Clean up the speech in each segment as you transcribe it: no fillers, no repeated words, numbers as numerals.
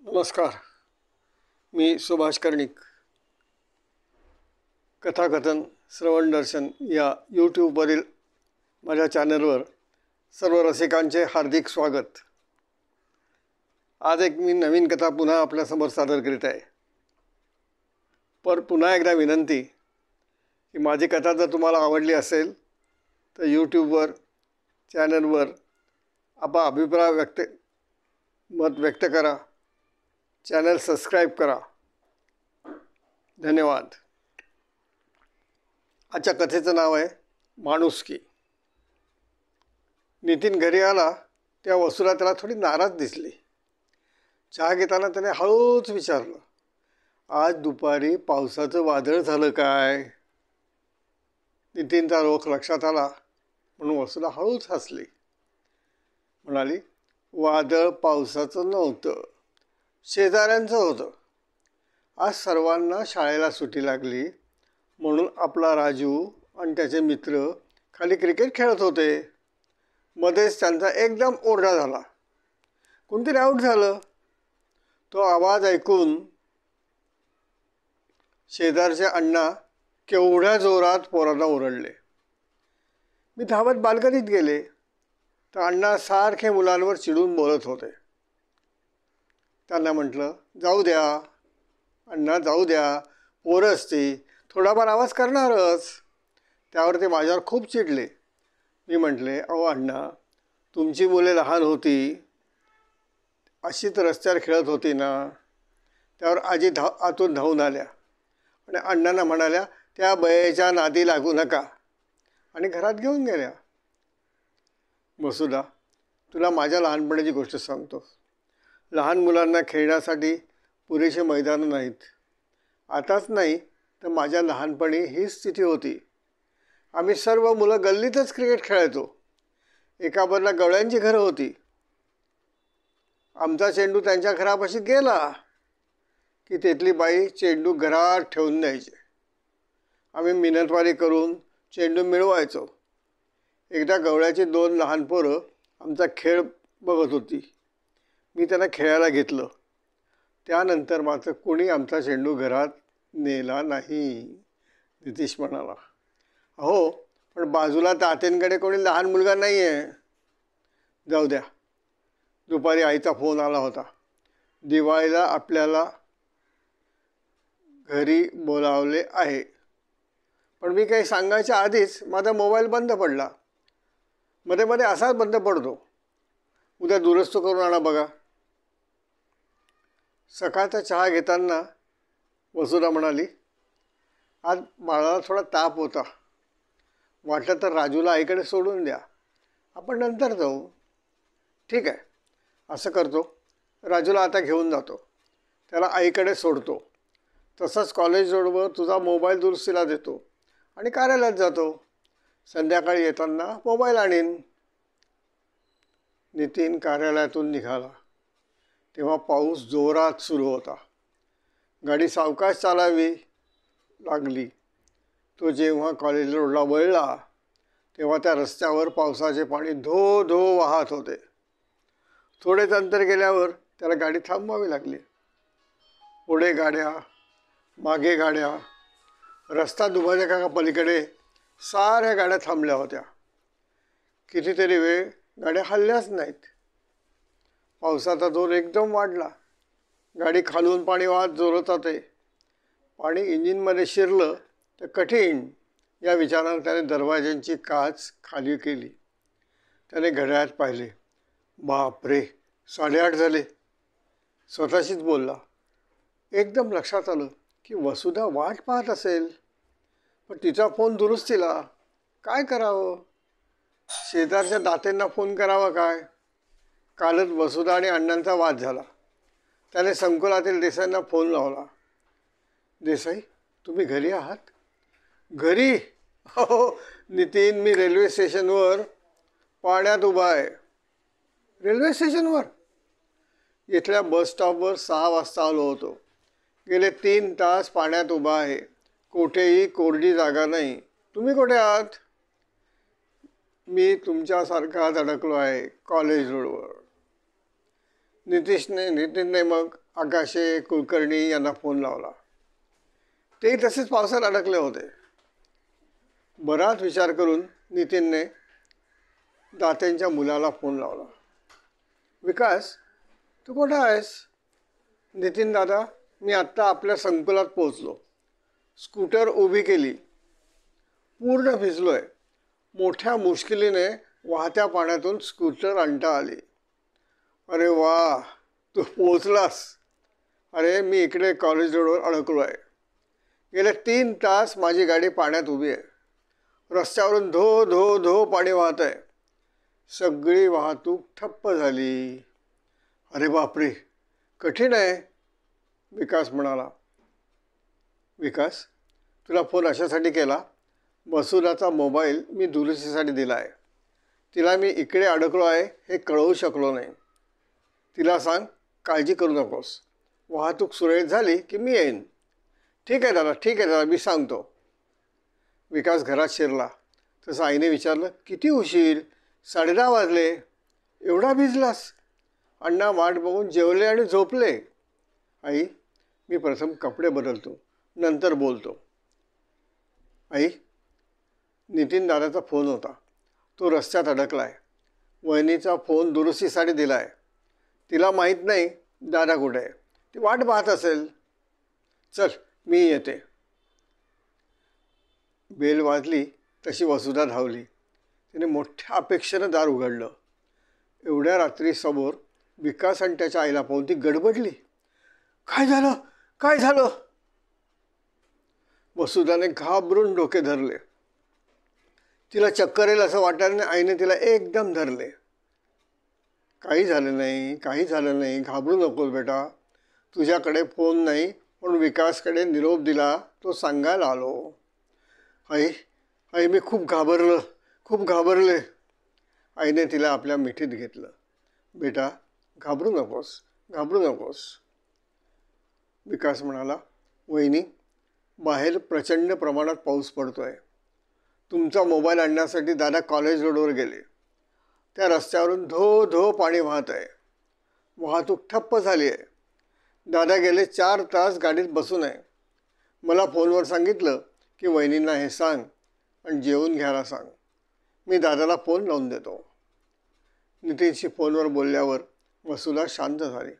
नमस्कार. मी सुभाष कर्णिक. कथाकथन श्रवण दर्शन या यूट्यूबवरील माझ्या चॅनलवर सर्व रसिकांचे हार्दिक स्वागत. आज एक मी नवीन कथा पुन्हा आपल्यासमोर सादर करीत आहे. पुन्हा एकदा विनंती की माझी कथा जर तुम्हाला आवडली असेल तर यूट्यूबवर चॅनलवर आपला अभिप्राय मत व्यक्त करा. चॅनल सबस्क्राईब करा. धन्यवाद. आजच्या कथेचं नाव आहे माणुसकी. नितीन घरी आला तेव्हा वसुला त्याला थोडी नाराज दिसली. चहा घेताना त्याने हळूच विचारलं, आज दुपारी पावसाचं वादळ झालं काय? नितीनचा रोख लक्षात आला म्हणून वसुला हळूच हसली. म्हणाली, वादळ पावसाचं नव्हतं, शेजाऱ्यांचं होतं. आज सर्वांना शाळेला सुट्टी लागली म्हणून आपला राजू आणि त्याचे मित्र खाली क्रिकेट खेळत होते. मध्येच त्यांचा एकदम ओरडा झाला. कोणतरी आऊट झालं. तो आवाज ऐकून शेजारचे अण्णा केवढ्या जोरात पोरांना ओरडले. मी धावत बाल्कनीत गेले तर अण्णा सारखे मुलांवर चिडून बोलत होते. त्यांना म्हटलं, जाऊ द्या अण्णा, जाऊ द्या, पोरं असती, थोडाफार आवाज करणारच. त्यावर ते माझ्यावर खूप चिडले. मी म्हटले, अहो अण्णा, तुमची मुले लहान होती, अशीच रस्त्यावर खेळत होती ना. त्यावर आजी आतून धावून आल्या आणि अण्णांना म्हणाल्या, त्या बयाच्या नादी लागू नका, आणि घरात घेऊन गेल्या. वसुधा, तुला माझ्या लहानपणाची गोष्ट सांगतो. लहान मुलांना खेळण्यासाठी पुरेसे मैदानं नाहीत. आताच नाही तर माझ्या लहानपणी हीच स्थिती होती. आम्ही सर्व मुलं गल्लीतच क्रिकेट खेळायचो. एका बाजूला गवळ्यांची घरं होती. आमचा चेंडू त्यांच्या घरापाशी गेला की तिथली बाई चेंडू घरात ठेवून द्यायचे. आम्ही मिन्नतवारी करून चेंडू मिळवायचो. एकदा गवळ्याची 2 लहान पोरं आमचा खेळ बघत होती. मी त्यांना खेळायला घेतलं. त्यानंतर मात्र कोणी आमचा चेंडू घरात नेला नाही. नितीश म्हणाला, अहो पण बाजूला तात्यांकडे कोणी लहान मुलगा नाही आहे. जाऊ द्या. दुपारी आईचा फोन आला होता. दिवाळीला आपल्याला घरी बोलावले आहे. पण मी काही सांगायच्या आधीच माझा मोबाईल बंद पडला. मध्ये मध्ये असाच बंद पडतो. उद्या दुरुस्त करून आणा बघा. सकाळचा चहा घेताना वसुधा म्हणाली, आज बाळाला थोडा ताप होता. वाटलं तर राजूला आईकडे सोडून द्या, आपण नंतर जाऊ. ठीक आहे, असं करतो. राजूला आता घेऊन जातो, त्याला आईकडे सोडतो. तसंच कॉलेज रोडवर तुझा मोबाईल दुरुस्तीला देतो आणि कार्यालयात जातो. संध्याकाळी येताना मोबाईल आणीन. नितीन कार्यालयातून निघाला तेव्हा पाऊस जोरात सुरू होता. गाडी सावकाश चालावी लागली. तो जेव्हा कॉलेज रोडला वळला तेव्हा त्या रस्त्यावर पावसाचे पाणी धो धो वाहत होते. थोडेच अंतर गेल्यावर त्याला गाडी थांबवावी लागली. पुढे गाड्या, मागे गाड्या, रस्ता दुभाजका पलीकडे साऱ्या गाड्या थांबल्या होत्या. कितीतरी वेळ गाड्या हलल्याच नाहीत. पावसाचा जोर एकदम वाढला. गाडी खालून पाणी वाहत जोरात जाते. पाणी इंजिनमध्ये शिरलं तर कठीण या विचारानं त्याने दरवाज्यांची काच खाली केली. त्याने घड्याळात पाहिले. बापरे, 8:30 झाले. स्वतःशीच बोलला. एकदम लक्षात आलं की वसुधा वाट पाहत असेल. पण तिचा फोन दुरुस्तीला. काय करावं? शेजारच्या दात्यांना फोन करावा काय? कालच वसुधा आणि अण्णांचा वाद झाला. त्याने संकुलातील देसाईंना फोन लावला. देसाई, तुम्ही घरी आहात? घरी? हो नितीन, मी रेल्वे स्टेशनवर पाण्यात उभा आहे. रेल्वे स्टेशनवर? इथल्या बस स्टॉपवर 6 वाजता आलो होतो. गेले 3 तास पाण्यात उभा आहे. कुठेही कोरडी जागा नाही. तुम्ही कुठे आहात? मी तुमच्यासारखाच अडकलो आहे कॉलेज रोडवर. नितीनने मग आकाशे कुलकर्णी यांना फोन लावला. तेही तसेच पावसात अडकले होते. बराच विचार करून नितीनने दात्यांच्या मुलाला फोन लावला. विकास, तू कुठं आहेस? नितीन दादा, मी आत्ता आपल्या संकुलात पोहोचलो. स्कूटर उभी केली. पूर्ण भिजलोय. मोठ्या मुश्किलीने वाहत्या पाण्यातून स्कूटर आणता आली. अरे वा, तू पोहोचलास. अरे, मी इकडे कॉलेज रोडवर अडकलो आहे. गेले 3 तास माझी गाडी पाण्यात उभी आहे. रस्त्यावरून धो धो धो पाणी वाहत आहे. सगळी वाहतूक ठप्प झाली. अरे बापरे, कठीण आहे, विकास म्हणाला. विकास, तुला फोन अशासाठी केला. वसुधाचा मोबाईल मी दुरुस्तीसाठी दिला आहे. तिला मी इकडे अडकलो आहे हे कळवू शकलो नाही. तिला सांग, काळजी करू नकोस. वाहतूक सुरळीत झाली की मी येईन. ठीक आहे दादा, ठीक आहे दादा, मी सांगतो. विकास घरात शिरला तसं आईने विचारलं, किती उशीर? 10:30 वाजले. एवढा भिजलास? अण्णा वाट बघून जेवले आणि झोपले. आई, मी प्रथम कपडे बदलतो, नंतर बोलतो. आई, नितीन दादाचा फोन होता. तो रस्त्यात अडकला आहे. वहिनीचा फोन दुरुस्तीसाठी दिला आहे. तिला माहीत नाही दादा कुठे आहे. ती वाट पाहत असेल. चल, मी येते. बेल वाजली तशी वसुधा धावली. तिने मोठ्या अपेक्षेनं दार उघडलं. एवढ्या रात्री समोर विकास आणि त्याच्या आईला पाहून ती गडबडली. काय झालं? काय झालं? वसुधाने घाबरून डोके धरले. तिला चक्कर येईल असं वाटल्याने आईने तिला एकदम धरले. काही झालं नाही, काही झालं नाही, घाबरू नकोस बेटा. तुझ्याकडे फोन नाही म्हणून विकासकडे निरोप दिला, तो सांगायला आलो. आई, आई, मी खूप घाबरले. आईने तिला आपल्या मिठीत घेतलं. बेटा, घाबरू नकोस. विकास म्हणाला, वहिनी, बाहेर प्रचंड प्रमाणात पाऊस पडतोय. तुमचा मोबाईल आणण्यासाठी दादा कॉलेज रोडवर गेले. त्या रस्त्यावरून धो धो पाणी वाहत आहे. वाहतूक ठप्प झाली आहे. दादा गेले 4 तास गाडीत बसून आहे. मला फोनवर सांगितलं की वहिनींना हे सांग आणि जेवून घ्यायला सांग. मी दादाला फोन लावून देतो. नितीनशी फोनवर बोलल्यावर वसुधा शांत झाली.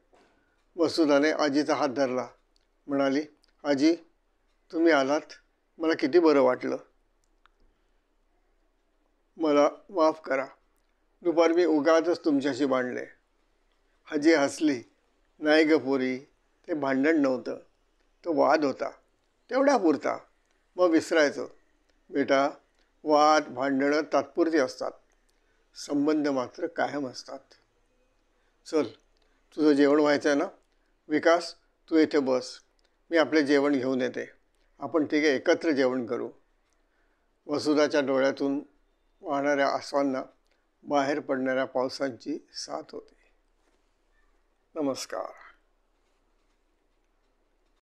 वसुधाने आजीचा हात धरला. म्हणाली, आजी, तुम्ही आलात, मला किती बरं वाटलं. मला माफ करा. दुपारी मी उगाचच तुमच्याशी भांडले. आजी हसली. नाही ग पोरी, ते भांडण नव्हतं, तो वाद होता, तेवढ्यापुरता. मग विसरायचं. बेटा, वाद भांडणं तात्पुरती असतात, संबंध मात्र कायम असतात. चल, तुझं जेवण व्हायचं आहे ना. विकास, तू इथे बस, मी आपले जेवण घेऊन येते. आपण तिघे एकत्र जेवण करू. वसुधाच्या डोळ्यातून वाहणाऱ्या आसवांना बाहेर पडणाऱ्या पावसांची साथ होती. नमस्कार.